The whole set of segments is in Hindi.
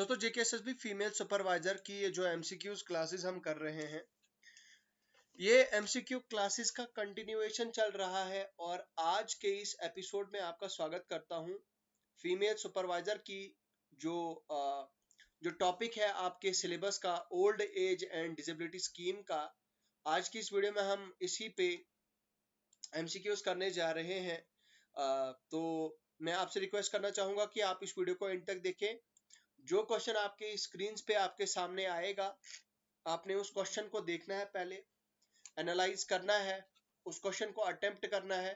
दोस्तों जेकेएसएसबी फीमेल सुपरवाइजर की ये जो एमसीक्यूज क्लासेस हम कर रहे हैं, ये एमसीक्यू क्लासेस का कंटिन्यूएशन चल रहा है और आज के इस एपिसोड में आपका स्वागत करता हूं। फीमेल सुपरवाइजर की जो जो टॉपिक है आपके सिलेबस का, old age and disability scheme का, आज की इस वीडियो में हम इसी पे एमसीक्यूज करने जा रहे हैं। तो मैं आपसे रिक्वेस्ट करना चाहूंगा कि आप इस वीडियो को एंड तक देखें। जो क्वेश्चन आपके स्क्रीन पे आपके सामने आएगा, आपने उस क्वेश्चन को देखना है, पहले एनालाइज करना है, उस क्वेश्चन को अटेम्प्ट करना है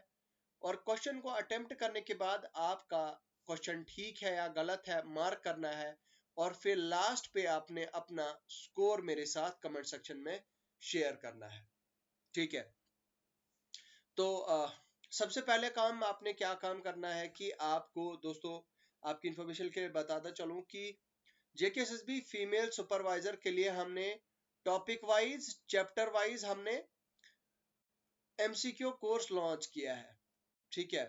और क्वेश्चन को अटेम्प्ट करने के बाद आपका क्वेश्चन ठीक है या गलत है मार्क करना है और फिर लास्ट पे आपने अपना स्कोर मेरे साथ कमेंट सेक्शन में शेयर करना है। ठीक है, तो सबसे पहले काम आपने क्या काम करना है कि आपको दोस्तों आपकी इंफॉर्मेशन के लिए बताता चलूं कि जेकेएसएसबी फीमेल सुपरवाइजर के लिए हमने टॉपिक वाइज, चैप्टर वाइज हमने एमसीक्यू कोर्स लॉन्च किया है। ठीक है,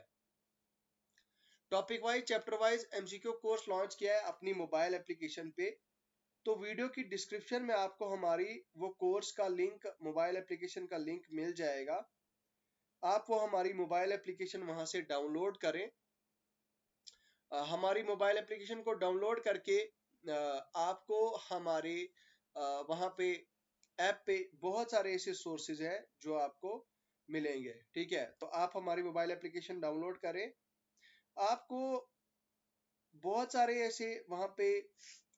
topic wise, chapter wise MCQ course launch किया है अपनी मोबाइल एप्लीकेशन पे। तो वीडियो की डिस्क्रिप्शन में आपको हमारी वो कोर्स का लिंक, मोबाइल एप्लीकेशन का लिंक मिल जाएगा। आप वो हमारी मोबाइल एप्लीकेशन वहां से डाउनलोड करें। हमारी मोबाइल एप्लीकेशन को डाउनलोड करके आपको हमारे वहां पे ऐप पे बहुत सारे ऐसे सोर्सेज हैं जो आपको मिलेंगे। ठीक है, तो आप हमारी मोबाइल एप्लीकेशन डाउनलोड करें। आपको बहुत सारे ऐसे वहां पे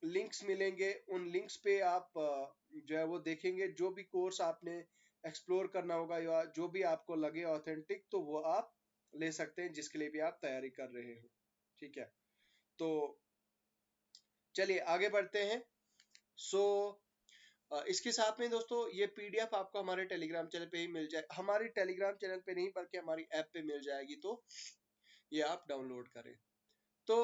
लिंक्स मिलेंगे, उन लिंक्स पे आप जो है वो देखेंगे। जो भी कोर्स आपने एक्सप्लोर करना होगा या जो भी आपको लगे ऑथेंटिक, तो वो आप ले सकते हैं जिसके लिए भी आप तैयारी कर रहे हो। ठीक है, तो चलिए आगे बढ़ते हैं। सो इसके साथ में दोस्तों ये पीडीएफ आपको हमारे टेलीग्राम चैनल पे ही मिल जाए, हमारी टेलीग्राम चैनल पे नहीं बल्कि हमारी ऐप पे मिल जाएगी, तो ये आप डाउनलोड करें। तो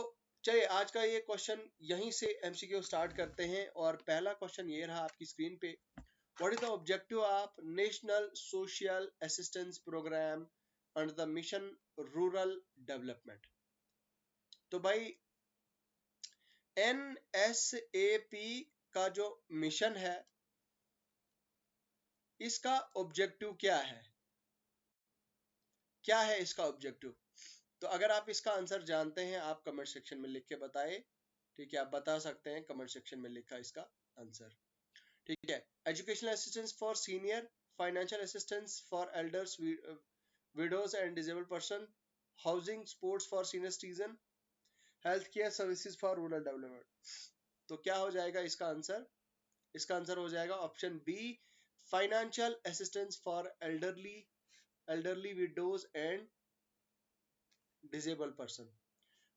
चलिए आज का ये क्वेश्चन यहीं से एमसीक्यू स्टार्ट करते हैं और पहला क्वेश्चन ये रहा आपकी स्क्रीन पे। What is the objective of national social assistance programme under the mission rural development? तो भाई एनएसएपी का जो मिशन है, इसका ऑब्जेक्टिव क्या है? क्या है इसका ऑब्जेक्टिव? तो अगर आप इसका आंसर जानते हैं आप कमेंट सेक्शन में लिख के बताएं। ठीक है, आप बता सकते हैं कमेंट सेक्शन में लिखा इसका आंसर। ठीक है, educational assistance for senior, financial assistance for elders, widows and disabled person, housing supports for senior citizen, health care services for rural development. तो क्या हो जाएगा इसका आंसर? इसका आंसर हो जाएगा option B, financial assistance for elderly widows and disable person.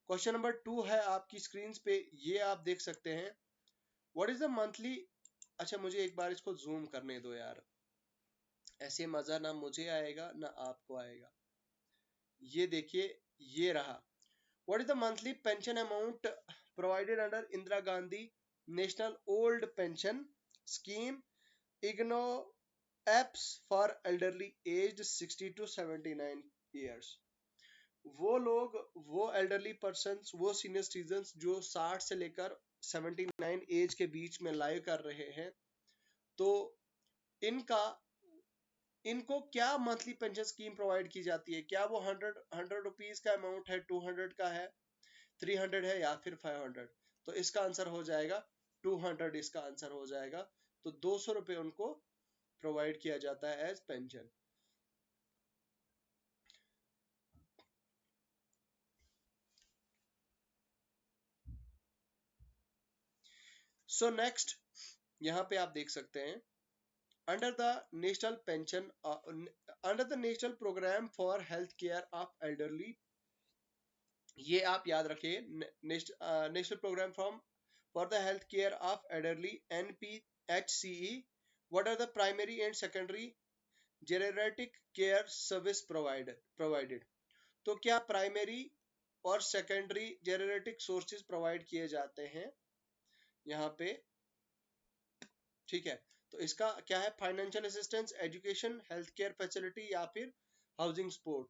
Question number 2 है आपकी स्क्रीन पे, ये आप देख सकते हैं। व्हाट इज द मंथली, अच्छा मुझे एक बार इसको जूम करने दो यार, ऐसे मजा ना मुझे आएगा ना आपको आएगा। ये देखिए, ये रहा। What is the monthly pension amount provided under Indira Gandhi national old pension scheme IGNOU apps for elderly age 60 to 79 years? वो लोग, वो एल्डरली पर्सन, वो सीनियर सिटीजन जो 60 से लेकर 79 एज के बीच में लाइव कर रहे हैं, तो इनको क्या मंथली पेंशन स्कीम प्रोवाइड की जाती है? क्या वो 100 रुपीज का अमाउंट है, 200 का है, 300 है या फिर 500? तो इसका आंसर हो जाएगा 200, इसका आंसर हो जाएगा। तो 200 रुपए उनको प्रोवाइड किया जाता है एज पेंशन। सो नेक्स्ट यहां पे आप देख सकते हैं, under the national pension, under the national programme for health care of elderly, ये आप याद रखिए, national programme for the health care of elderly NPHCE, what are the primary and secondary geriatric care service provided? तो क्या प्राइमरी और सेकेंडरी जेरेटिक सोर्सेज प्रोवाइड किए जाते हैं यहाँ पे? ठीक है, तो इसका क्या है? Financial assistance, education, health care facility या फिर हाउसिंग सपोर्ट।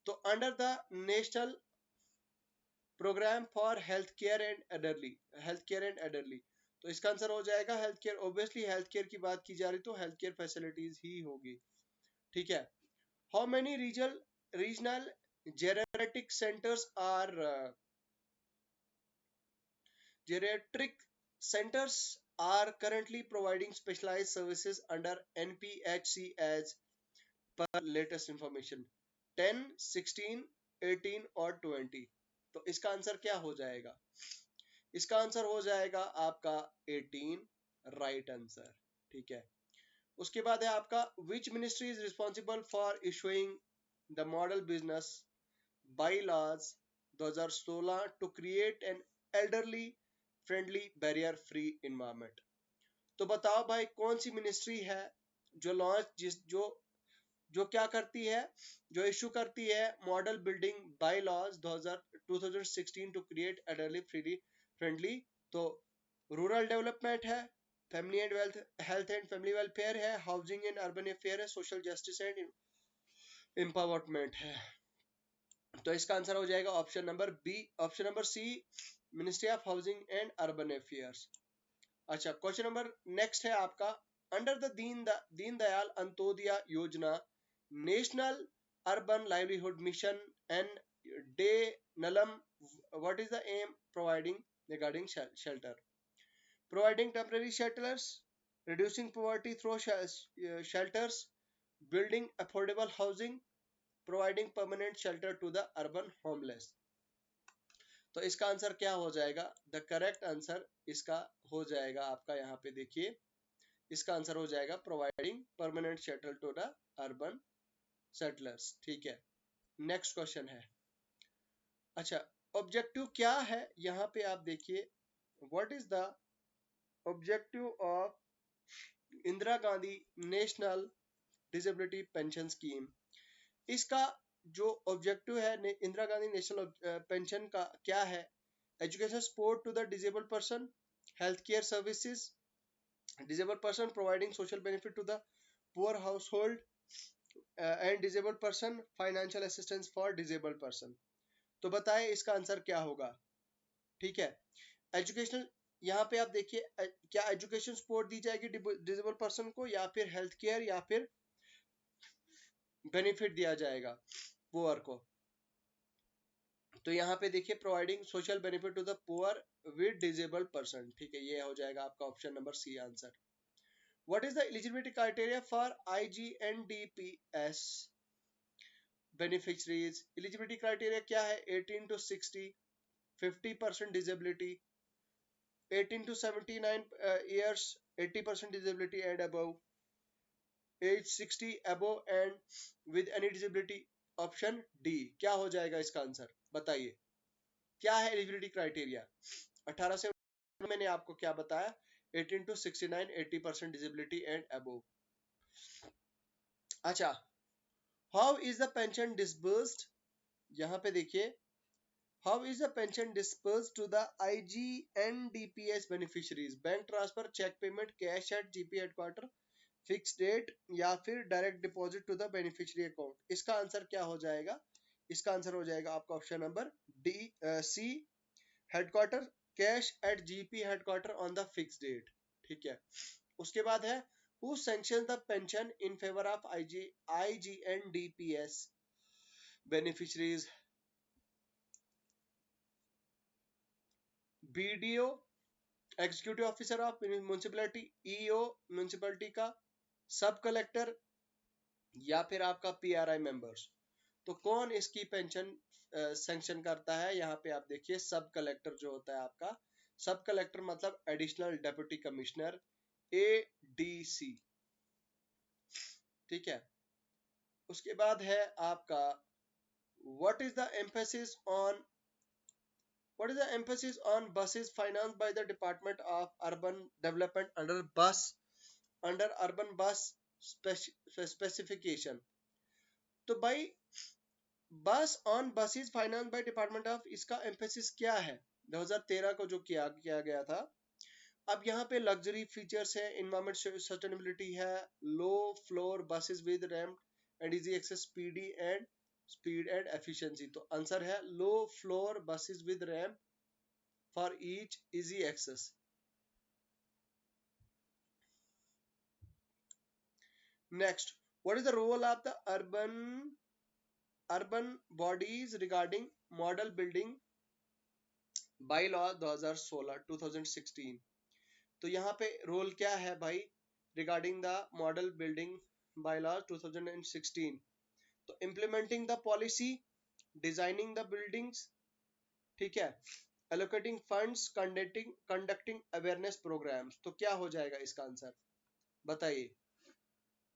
तो under the national programme for health care and elderly. तो इसका आंसर हो जाएगा health care. Obviously health care की बात की जा रही तो हेल्थ केयर फैसिलिटीज ही होगी। ठीक है। How many regional geriatric centres are Geriatric centers are currently providing specialized services under NPHC as per latest information 10, 16, 18 और 20। तो इसका आंसर क्या हो जाएगा? इसका आंसर हो जाएगा आपका 18 राइट आंसर। ठीक है। उसके बाद है आपका which ministry is responsible for issuing the model business bylaws 2016 to create an elderly friendly barrier free environment। तो बताओ भाई कौन सी मिनिस्ट्री है जो लॉन्च जो क्या करती है, जो इशू करती है model building bye laws 2016 to create elderly friendly. तो रूरल डेवलपमेंट है, family and health and family welfare है, हाउसिंग एंड अर्बन अफेयर है, सोशल जस्टिस एंड एम्पावरमेंट है। तो इसका आंसर हो जाएगा option number B, option number C, ministry of housing and urban affairs. अच्छा, क्वेश्चन नंबर नेक्स्ट है आपका, under the Deendayal Antyodaya Yojana national urban livelihood mission and DAY NULM, what is the am providing regarding shelter? Providing temporary shelters, reducing poverty through shelters, building affordable housing, providing permanent shelter to the urban homeless। तो इसका आंसर क्या हो जाएगा? द करेक्ट आंसर इसका हो जाएगा आपका, यहाँ पे देखिए, इसका आंसर हो जाएगा providing permanent shelter to the urban settlers. ठीक है। नेक्स्ट क्वेश्चन है, अच्छा, ऑब्जेक्टिव क्या है? यहाँ पे आप देखिए, what is the objective of Indira Gandhi national disability pension scheme? इसका जो ऑब्जेक्टिव है इंदिरा गांधी नेशनल पेंशन का क्या है? Education support to the disabled person, health care services, disabled person providing social benefit to the poor household and disabled person, financial assistance for disabled person. तो बताएं इसका आंसर क्या होगा? ठीक है। एजुकेशनल, यहाँ पे आप देखिए, क्या एजुकेशन सपोर्ट दी जाएगी डिसेबल्ड पर्सन को, या फिर हेल्थ केयर, या फिर बेनिफिट दिया जाएगा पुअर को? तो यहाँ पे देखिए, providing social benefit to the poor with disabled person. ठीक है, ये हो जाएगा आपका option number C answer. What is the eligibility criteria for IGNDPS beneficiaries? Eligibility criteria क्या है? 18 to 60, 50% disability, 18 to 79 years, 80% disability and above, age 60 above and with any disability। Option D. क्या हो जाएगा इसका आंसर? बताइए क्या है एलिजिबिलिटी क्राइटेरिया? 18 से, मैंने आपको क्या बताया, 18 to 69, 80% डिसेबिलिटी एंड अबोव। अच्छा, how is the pension disbursed? यहाँ पे देखिए, how is the pension disbursed to the IGNDPS beneficiaries? Bank transfer, cheque payment, cash at GP headquarter, fix date, या फिर direct deposit to the beneficiary account? इसका आंसर क्या हो जाएगा? इसका आंसर हो जाएगा आपका option number D, C, headquarter, cash at GP headquarter on the fix date. ठीक है। उसके बाद है, who sanction the pension in favour of IGNDPS beneficiaries? BDO, executive officer of municipality, EO municipality का, सब कलेक्टर, या फिर आपका PRI मेंबर्स? तो कौन इसकी पेंशन सैंक्शन करता है? यहाँ पे आप देखिए, सब कलेक्टर जो होता है आपका, सब कलेक्टर मतलब एडिशनल डेप्यूटी कमिश्नर, ADC। ठीक है। उसके बाद है आपका, what is the emphasis on, what is the emphasis on buses financed by the Department of Urban Development under urban bus specification? तो भाई, बस on buses finance by department of, इसका एम्फेसिस क्या है? 2013 को जो किया गया था। अब यहाँ पे लग्जरी फीचर्स है, इन्वायरमेंट सस्टेनेबिलिटी है, low floor buses with ramp and easy access, PD and speed and efficiency. तो आंसर है low floor buses with ramp for each easy access. Next, what is the role of the urban bodies regarding model building by law 2016। तो यहाँ पे रोल क्या है भाई regarding the model building by law 2016? तो implementing the policy, designing the buildings, ठीक है, allocating funds, conducting awareness programmes. तो क्या हो जाएगा इसका आंसर, बताइए।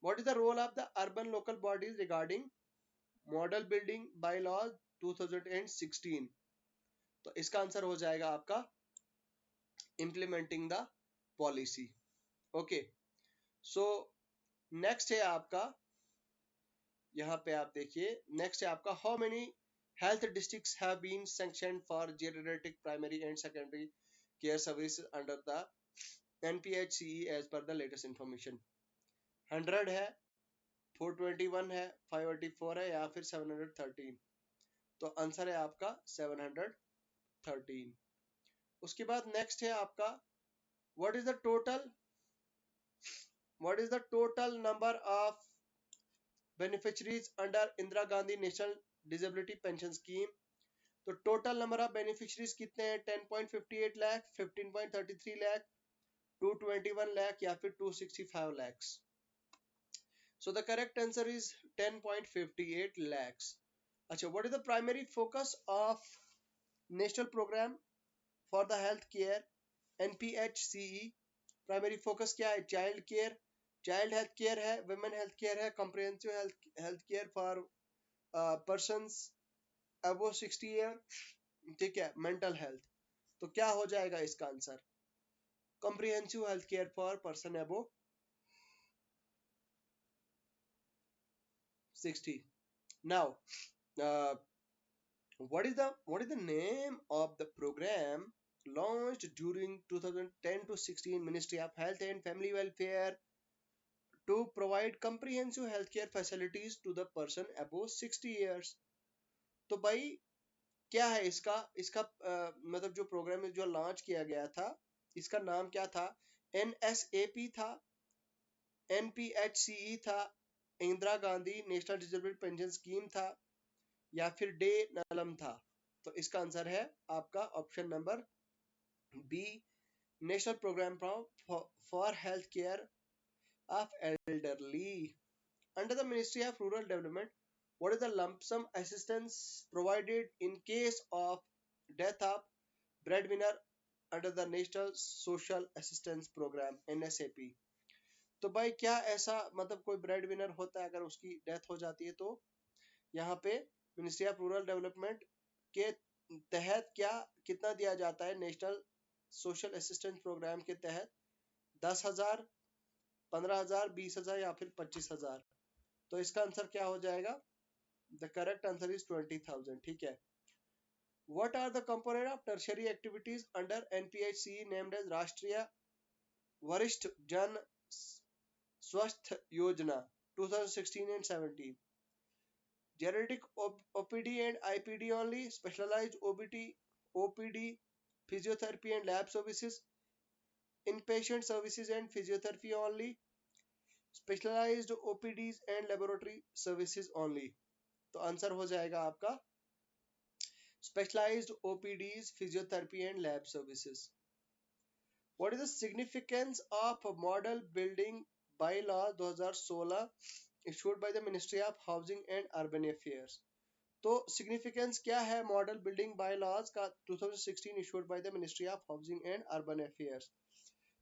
What is the role of the urban local bodies regarding model building by law 2016? तो इसका आंसर हो जाएगा आपका implementing the policy. Okay, so next है आपका, यहाँ पे आप देखिए, नेक्स्ट है आपका how many health districts have been sanctioned for geriatric primary and secondary care services under the NPHCE as पर द लेटेस्ट इंफॉर्मेशन? 100 है, 421 है, 584 है, या फिर 713? तो आंसर है आपका 713। उसके बाद नेक्स्ट है आपका what is the total number of beneficiaries under Indira Gandhi national disability pension scheme? तो टोटल नंबर ऑफ बेनिफिशरीज कितने हैं? 10.58 लाख, 15.33 लाख, 221 लाख, या फिर 265 lakhs? So the correct answer is 10.58 lakhs. अच्छा, what is the primary focus of national program for the health care NPHCE? Primary focus क्या है? Child care, child health care है, वुमेन हेल्थ केयर है, comprehensive health care for persons above 60 year, ठीक है, मेंटल हेल्थ। तो क्या हो जाएगा इसका answer? Comprehensive health care for person above 60। Now, uh, what is the name of the program launched during 2010 to 16 Ministry of Health and Family Welfare to provide comprehensive healthcare facilities to the person above 60 years? तो भाई क्या है इसका इसका मतलब जो प्रोग्राम जो लॉन्च किया गया था, इसका नाम क्या था? NSAP था, NPHCE था, Indira Gandhi national disability pension scheme था, या फिर डे नलम था? तो इसका आंसर है आपका option number B, national programme for health care of elderly under the ministry of rural development. What is the lump sum assistance provided in case of death of breadwinner under the national social assistance programme NSAP? तो भाई क्या ऐसा मतलब कोई ब्रेड विनर होता है, अगर उसकी डेथ हो जाती है तो यहाँ पे मिनिस्ट्री ऑफ रूरल डेवलपमेंट के तहत क्या कितना दिया जाता है? नेशनल सोशल असिस्टेंस प्रोग्राम के तहत 10,000, 15,000, 20,000, या फिर 25,000? तो इसका आंसर क्या हो जाएगा? द करेक्ट आंसर इज 20,000, ठीक है। What are the component of tertiary activities under NPHCE named as राष्ट्रीय वरिष्ठ जन स्वास्थ्य योजना 2016 and 17? Geriatric OPD and IPD only, specialized OPD, physiotherapy and lab services, inpatient services and physiotherapy only, specialized OPDs and laboratory services only? तो आंसर हो जाएगा आपका specialized OPDs, physiotherapy and lab services. What is the significance of model building bylaw 2016 issued by the Ministry of Housing and Urban Affairs? तो सिग्निफिकेंस क्या है मॉडल बिल्डिंग बाय लॉज का 2016 issued by the ministry of housing and urban affairs?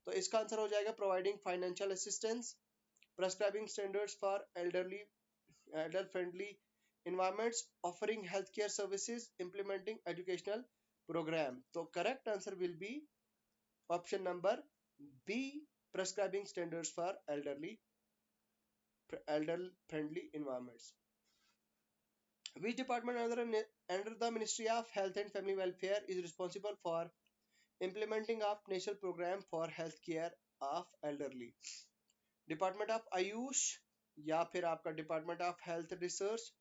तो इसका आंसर हो जाएगा providing financial assistance, prescribing standards for elder friendly environments, offering healthcare services, implementing educational program. तो correct answer will be option number B, prescribing standards for elder friendly environments. Which department under the Ministry of Health and Family Welfare is responsible for implementing of national program for health care of elderly? Department of Ayush, या फिर आपका Department of Health Research,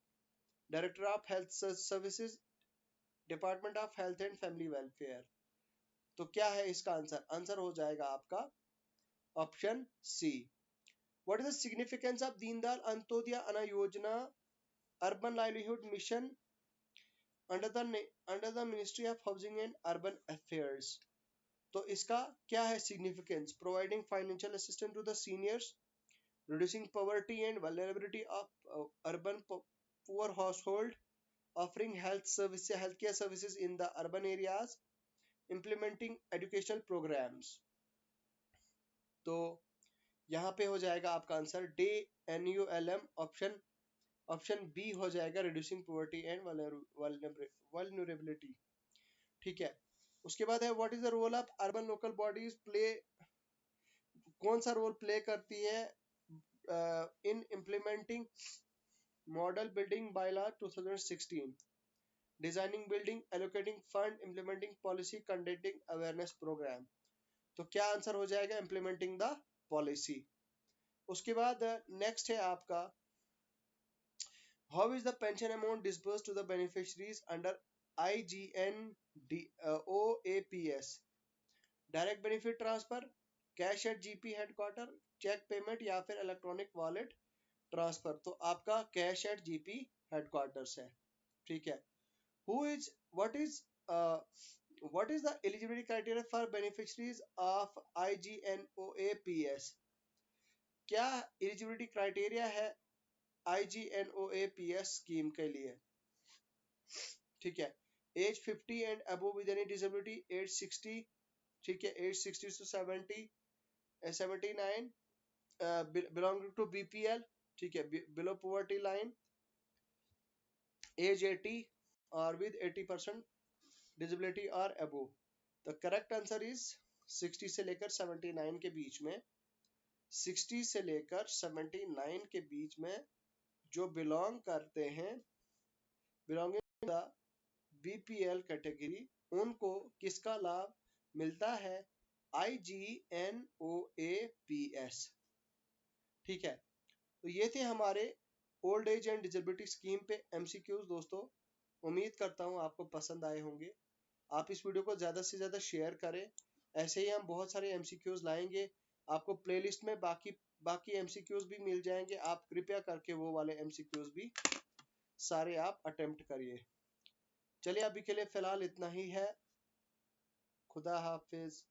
director of health services, department of health and family welfare. तो क्या है इसका आंसर? आंसर हो जाएगा आपका option C. What is the significance of Deendayal Antyodaya Anna Yojana urban livelihood mission under the ministry of housing and urban affairs? तो इसका क्या है significance? Providing financial assistance to the seniors, reducing poverty and vulnerability of urban poor household, offering healthcare services in the urban areas, implementing educational programs। तो यहाँ पे हो जाएगा आपका answer DAY NULM, option B हो जाएगा, रिड्यूसिंग पोवर्टी एंड वल्नरेबिलिटी। ठीक है, उसके बाद है what is the role of urban local bodies play, कौन सा रोल प्ले करती है in implementing model building bylaw 2016, designing building, allocating fund, implementing policy, conducting awareness programme. तो क्या आंसर हो जाएगा? Implementing the policy. उसके बाद नेक्स्ट है आपका how is the pension amount disbursed to the beneficiaries under IGNOAPS? Direct benefit transfer, cash at GP headquarter, cheque payment या फिर इलेक्ट्रॉनिक वॉलेट ट्रांसफर? तो आपका कैश एट GP हेडक्वार्टर्स है। ठीक है, who is what is the eligibility criteria for beneficiaries of IGNOAPS? क्या एलिजिबिलिटी क्राइटेरिया है IGNOAPS स्कीम के लिए? ठीक है, age 50 and above with any disability, age 60, ठीक है, age 60 to 79, belonging to BPL, ठीक है, बिलो पॉवर्टी लाइन, एज 80 और विद 80% डिसेबिलिटी और above. The correct answer is 60 से लेकर 79 के बीच में, 60 से लेकर 79 के बीच में जो बिलोंग करते हैं, बिलोंगिंग द BPL कैटेगरी, उनको किसका लाभ मिलता है? IGNOAPS। ठीक है, तो ये थे हमारे old age and disability scheme पे MCQs दोस्तों। उम्मीद करता हूँ आपको पसंद आए होंगे। आप इस वीडियो को ज़्यादा से ज़्यादा शेयर करें। ऐसे ही हम बहुत सारे MCQs लाएंगे। आपको प्लेलिस्ट में बाकी MCQs भी मिल जाएंगे। आप कृपया करके वो वाले MCQs भी सारे आप अटेम्प्ट करिए। चलिए अभी के लिए फिलहाल इतना ही है। खुदा हाफिज।